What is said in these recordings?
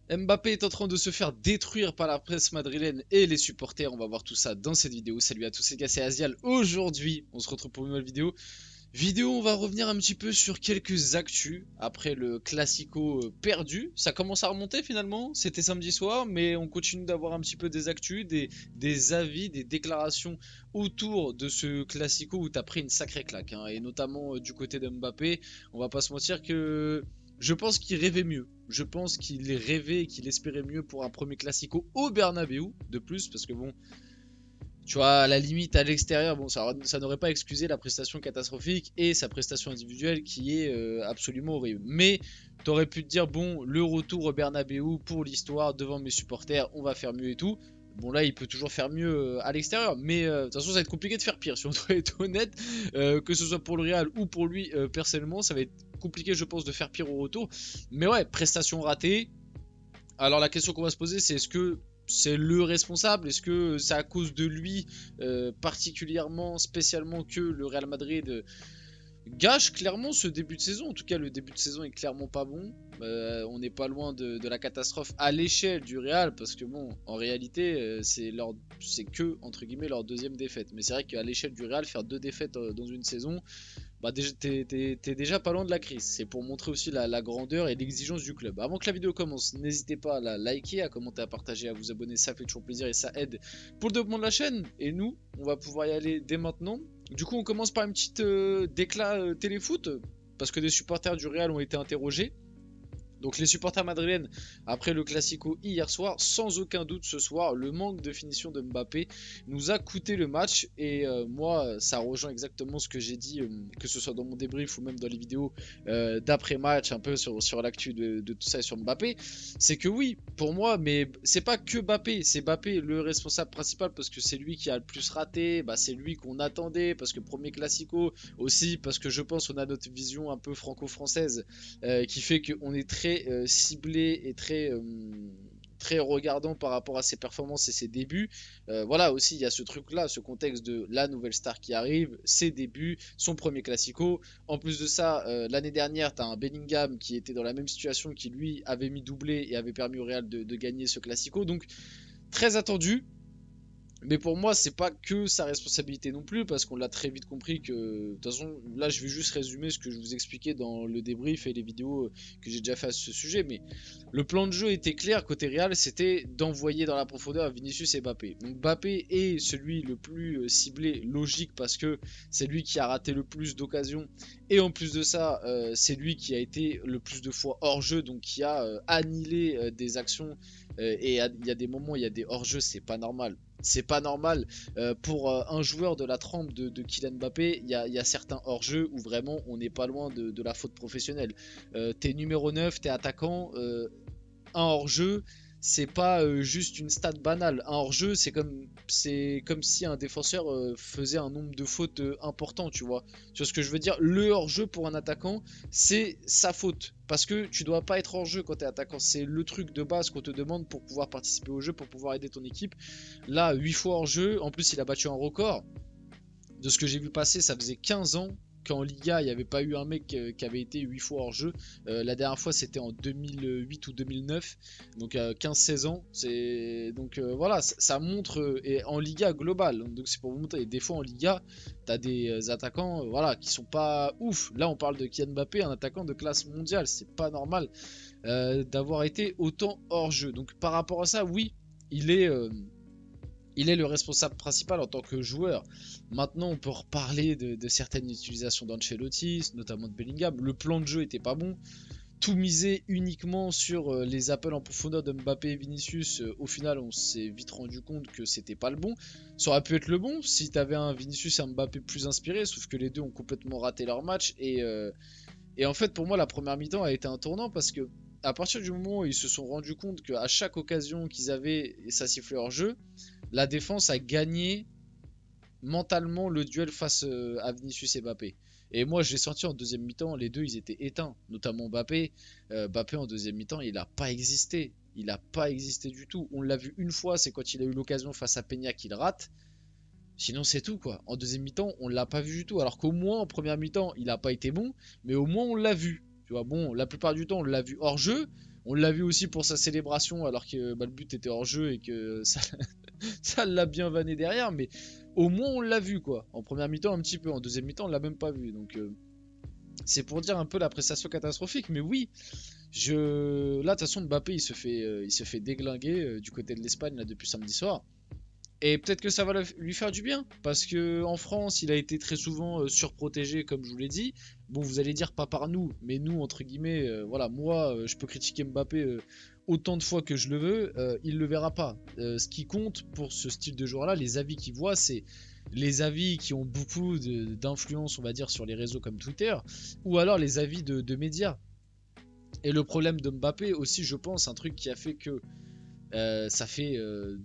Mbappé est en train de se faire détruire par la presse madrilène et les supporters. On va voir tout ça dans cette vidéo. Salut à tous les gars, c'est Azial. Aujourd'hui, on se retrouve pour une nouvelle vidéo. On va revenir un petit peu sur quelques actus après le Classico perdu. Ça commence à remonter finalement. C'était samedi soir, mais on continue d'avoir un petit peu des actus, des avis, des déclarations autour de ce Classico où t'as pris une sacrée claque, hein. Et notamment du côté de Mbappé. On va pas se mentir que je pense qu'il rêvait mieux. Je pense qu'il rêvait et qu'il espérait mieux pour un premier Classico au Bernabeu de plus, parce que bon, tu vois, à la limite, à l'extérieur, bon, ça n'aurait pas excusé la prestation catastrophique et sa prestation individuelle qui est absolument horrible. Mais t'aurais pu te dire, bon, le retour au Bernabeu pour l'histoire, devant mes supporters, on va faire mieux et tout. Bon, là, il peut toujours faire mieux à l'extérieur, mais de toute façon, ça va être compliqué de faire pire, si on doit être honnête. Que ce soit pour le Real ou pour lui personnellement, ça va être compliqué, je pense, de faire pire au retour. Mais ouais, prestation ratée. Alors la question qu'on va se poser, c'est est-ce que c'est le responsable? Est-ce que c'est à cause de lui particulièrement, spécialement que le Real Madrid gâche clairement ce début de saison? En tout cas, le début de saison est clairement pas bon. On n'est pas loin de la catastrophe à l'échelle du Real, parce que bon, en réalité, c'est que entre guillemets leur deuxième défaite. Mais c'est vrai qu'à l'échelle du Real, faire deux défaites dans une saison, bah déjà, t'es déjà pas loin de la crise. C'est pour montrer aussi la grandeur et l'exigence du club. Avant que la vidéo commence, n'hésitez pas à la liker, à commenter, à partager, à vous abonner, ça fait toujours plaisir et ça aide pour le développement de la chaîne. Et nous, on va pouvoir y aller dès maintenant. Du coup, on commence par une petite déclat téléfoot, parce que des supporters du Real ont été interrogés. Donc les supporters madrilènes, après le Classico hier soir, sans aucun doute ce soir, le manque de finition de Mbappé nous a coûté le match. Et moi, ça rejoint exactement ce que j'ai dit, que ce soit dans mon débrief ou même dans les vidéos d'après-match, un peu sur l'actu de tout ça et sur Mbappé. C'est que oui, pour moi, mais c'est pas que Mbappé, c'est Mbappé le responsable principal, parce que c'est lui qui a le plus raté, bah, c'est lui qu'on attendait, parce que premier Classico, aussi parce que je pense qu'on a notre vision un peu franco-française qui fait qu'on est très ciblé et très regardant par rapport à ses performances et ses débuts. Voilà, aussi il y a ce truc là, ce contexte de la nouvelle star qui arrive, ses débuts, son premier classico. En plus de ça, l'année dernière tu as un Bellingham qui était dans la même situation, qui lui avait mis doublé et avait permis au Real de gagner ce classico, donc très attendu. Mais pour moi, c'est pas que sa responsabilité non plus, parce qu'on l'a très vite compris que, de toute façon, là je vais juste résumer ce que je vous expliquais dans le débrief et les vidéos que j'ai déjà fait à ce sujet, mais le plan de jeu était clair côté Real, c'était d'envoyer dans la profondeur Vinicius et Mbappé. Donc Mbappé est celui le plus ciblé, logique, parce que c'est lui qui a raté le plus d'occasions, et en plus de ça, c'est lui qui a été le plus de fois hors jeu, donc qui a annihilé des actions, et il y a des moments, il y a des hors jeux, c'est pas normal. C'est pas normal pour un joueur de la trempe de Kylian Mbappé. Il y a certains hors-jeu où vraiment on n'est pas loin de la faute professionnelle. T'es numéro 9, t'es attaquant, un hors-jeu, c'est pas juste une stat banale. Un hors-jeu, c'est comme si un défenseur faisait un nombre de fautes important, tu vois. Tu vois ce que je veux dire? Le hors-jeu pour un attaquant, c'est sa faute. Parce que tu dois pas être hors-jeu quand t'es attaquant. C'est le truc de base qu'on te demande pour pouvoir participer au jeu, pour pouvoir aider ton équipe. Là, 8 fois hors-jeu. En plus, il a battu un record. De ce que j'ai vu passer, ça faisait 15 ans qu'en Liga, il n'y avait pas eu un mec qui avait été 8 fois hors jeu. La dernière fois, c'était en 2008 ou 2009, donc 15-16 ans. Donc voilà, ça montre, et en Liga globale, donc c'est pour vous montrer. Des fois en Liga, tu as des attaquants voilà, qui sont pas ouf. Là, on parle de Kylian Mbappé, un attaquant de classe mondiale. C'est pas normal d'avoir été autant hors jeu. Donc par rapport à ça, oui, il est. Il est le responsable principal en tant que joueur. Maintenant, on peut reparler de certaines utilisations d'Ancelotti, notamment de Bellingham. Le plan de jeu était pas bon. Tout miser uniquement sur les appels en profondeur de Mbappé et Vinicius, au final, on s'est vite rendu compte que c'était pas le bon. Ça aurait pu être le bon si tu avais un Vinicius et un Mbappé plus inspirés, sauf que les deux ont complètement raté leur match. Et en fait, pour moi, la première mi-temps a été un tournant, parce que à partir du moment où ils se sont rendus compte qu'à chaque occasion qu'ils avaient, et ça sifflait hors jeu, la défense a gagné mentalement le duel face à Vinicius et Mbappé. Et moi, j'ai senti en deuxième mi-temps, les deux, ils étaient éteints. Notamment Mbappé. Mbappé, en deuxième mi-temps, il n'a pas existé. Il n'a pas existé du tout. On l'a vu une fois, c'est quand il a eu l'occasion face à Peña qu'il rate. Sinon, c'est tout, quoi. En deuxième mi-temps, on l'a pas vu du tout. Alors qu'au moins, en première mi-temps, il n'a pas été bon. Mais au moins, on l'a vu. Tu vois, bon, la plupart du temps, on l'a vu hors jeu. On l'a vu aussi pour sa célébration alors que bah, le but était hors jeu et que ça ça l'a bien vanné derrière, mais au moins on l'a vu quoi. En première mi-temps un petit peu, en deuxième mi-temps on l'a même pas vu. Donc c'est pour dire un peu la prestation catastrophique, mais oui, là de toute façon Mbappé il se fait déglinguer du côté de l'Espagne là depuis samedi soir. Et peut-être que ça va lui faire du bien, parce que en France, il a été très souvent surprotégé, comme je vous l'ai dit. Bon, vous allez dire pas par nous, mais nous, entre guillemets, voilà, moi, je peux critiquer Mbappé autant de fois que je le veux, il le verra pas. Ce qui compte pour ce style de joueur-là, les avis qu'il voit, c'est les avis qui ont beaucoup d'influence, on va dire, sur les réseaux comme Twitter, ou alors les avis de médias. Et le problème de Mbappé aussi, je pense, un truc qui a fait que ça fait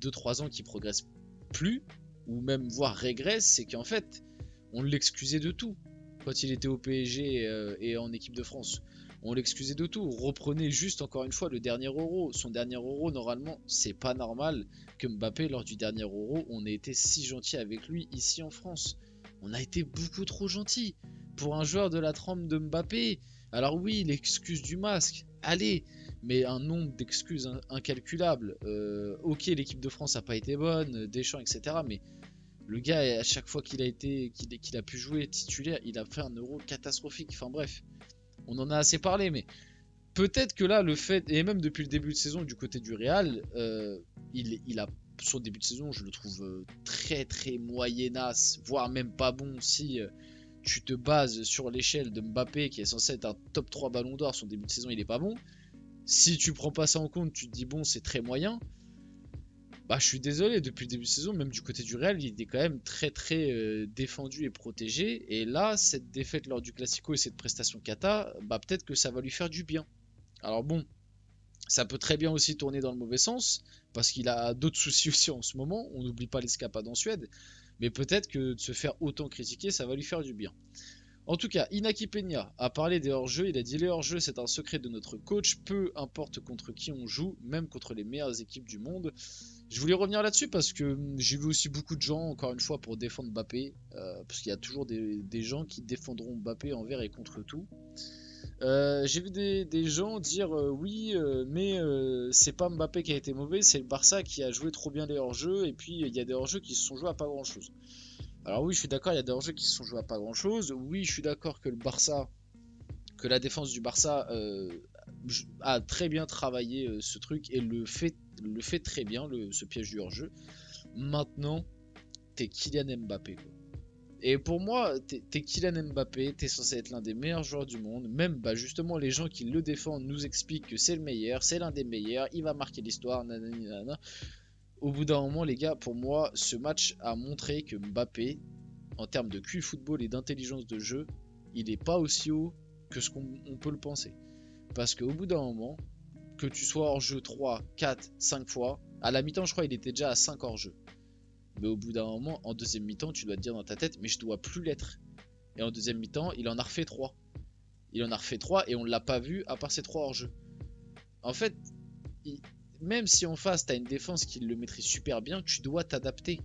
2-3 ans qu'il progresse plus, ou même voire régresse, c'est qu'en fait, on l'excusait de tout. Quand il était au PSG et en équipe de France, on l'excusait de tout. Reprenez juste encore une fois le dernier Euro. Son dernier Euro, normalement, c'est pas normal que Mbappé, lors du dernier Euro, on ait été si gentil avec lui ici en France. On a été beaucoup trop gentil pour un joueur de la trempe de Mbappé. Alors oui, l'excuse du masque, allez, mais un nombre d'excuses incalculables. Ok, l'équipe de France n'a pas été bonne, Deschamps, etc. Mais le gars, à chaque fois qu'il a pu jouer titulaire, il a fait un Euro catastrophique. Enfin bref, on en a assez parlé, mais peut-être que là, le fait, et même depuis le début de saison du côté du Real, il a son début de saison, je le trouve très très moyennasse, voire même pas bon si tu te bases sur l'échelle de Mbappé qui est censé être un top 3 ballon d'or. Son début de saison, il est pas bon. Si tu prends pas ça en compte, tu te dis bon, c'est très moyen. Bah, je suis désolé, depuis le début de saison, même du côté du Real, il était quand même très très défendu et protégé. Et là, cette défaite lors du Classico et cette prestation cata, bah peut-être que ça va lui faire du bien. Alors bon, ça peut très bien aussi tourner dans le mauvais sens, parce qu'il a d'autres soucis aussi en ce moment. On n'oublie pas l'escapade en Suède. Mais peut-être que de se faire autant critiquer, ça va lui faire du bien. En tout cas, Inaki Peña a parlé des hors-jeux, il a dit les hors-jeux c'est un secret de notre coach, peu importe contre qui on joue, même contre les meilleures équipes du monde. Je voulais revenir là-dessus parce que j'ai vu aussi beaucoup de gens, encore une fois, pour défendre Mbappé, parce qu'il y a toujours des gens qui défendront Mbappé envers et contre tout. J'ai vu des gens dire oui, mais c'est pas Mbappé qui a été mauvais, c'est le Barça qui a joué trop bien les hors-jeux, et puis il y a des hors-jeux qui se sont joués à pas grand-chose. Alors oui, je suis d'accord, il y a des hors-jeux qui se sont joués à pas grand-chose. Oui, je suis d'accord que que la défense du Barça a très bien travaillé ce truc et le fait très bien, ce piège du hors-jeu. Maintenant, t'es Kylian Mbappé, quoi. Et pour moi, t'es Kylian Mbappé, t'es censé être l'un des meilleurs joueurs du monde. Même bah, justement, les gens qui le défendent nous expliquent que c'est le meilleur, c'est l'un des meilleurs, il va marquer l'histoire, nanana. Au bout d'un moment, les gars, pour moi, ce match a montré que Mbappé, en termes de QI football et d'intelligence de jeu, il n'est pas aussi haut que ce qu'on peut le penser. Parce qu'au bout d'un moment, que tu sois hors jeu 3, 4, 5 fois, à la mi-temps, je crois qu'il était déjà à 5 hors jeu. Mais au bout d'un moment, en deuxième mi-temps, tu dois te dire dans ta tête, mais je dois plus l'être. Et en deuxième mi-temps, il en a refait 3. Il en a refait 3 et on ne l'a pas vu à part ces 3 hors jeu. En fait, même si en face, tu as une défense qui le maîtrise super bien, tu dois t'adapter.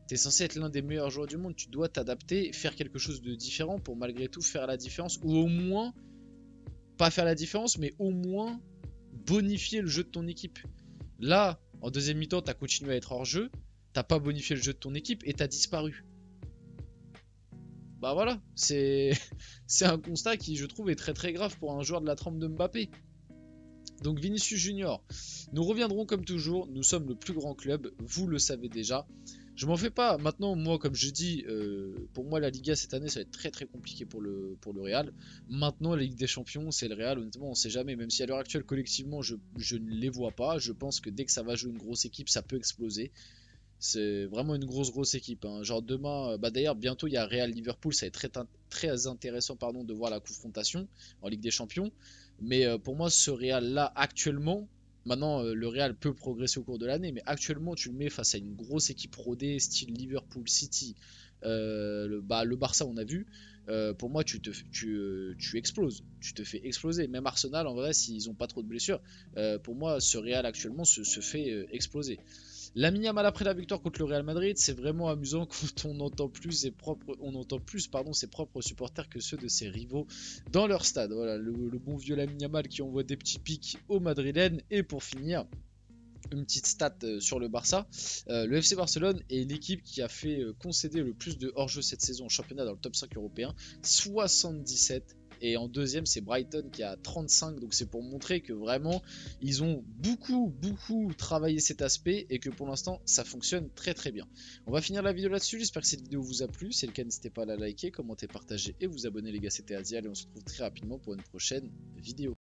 Tu es censé être l'un des meilleurs joueurs du monde, tu dois t'adapter, faire quelque chose de différent pour malgré tout faire la différence, ou au moins, pas faire la différence, mais au moins bonifier le jeu de ton équipe. Là, en deuxième mi-temps, tu as continué à être hors jeu, t'as pas bonifié le jeu de ton équipe et t'as disparu. Bah voilà, c'est un constat qui je trouve est très très grave pour un joueur de la trempe de Mbappé. Donc Vinicius Junior, nous reviendrons comme toujours, nous sommes le plus grand club, vous le savez déjà. Je m'en fais pas, maintenant moi comme je dis, pour moi la Liga cette année ça va être très très compliqué pour le Real. Maintenant la Ligue des Champions c'est le Real, honnêtement on sait jamais, même si à l'heure actuelle collectivement je ne les vois pas, je pense que dès que ça va jouer une grosse équipe ça peut exploser. C'est vraiment une grosse équipe, hein. Genre demain, bah d'ailleurs bientôt il y a Real Liverpool, ça va être très intéressant pardon, de voir la confrontation en Ligue des Champions. Mais pour moi ce Real là actuellement, maintenant le Real peut progresser au cours de l'année, mais actuellement tu le mets face à une grosse équipe rodée style Liverpool City, le Barça on a vu, pour moi tu exploses, tu te fais exploser. Même Arsenal en vrai s'ils ont pas trop de blessures, pour moi ce Real actuellement se fait exploser. Lamine Yamal après la victoire contre le Real Madrid, c'est vraiment amusant quand on entend plus ses propres supporters que ceux de ses rivaux dans leur stade. Voilà, le bon vieux Lamine Yamal qui envoie des petits pics aux Madrilènes. Et pour finir, une petite stat sur le Barça. Le FC Barcelone est l'équipe qui a fait concéder le plus de hors-jeu cette saison au championnat dans le top 5 européen, 77. Et en deuxième, c'est Brighton qui a 35. Donc c'est pour montrer que vraiment, ils ont beaucoup travaillé cet aspect et que pour l'instant, ça fonctionne très bien. On va finir la vidéo là-dessus. J'espère que cette vidéo vous a plu. Si c'est le cas, n'hésitez pas à la liker, commenter, partager et vous abonner les gars. C'était Azial et on se retrouve très rapidement pour une prochaine vidéo.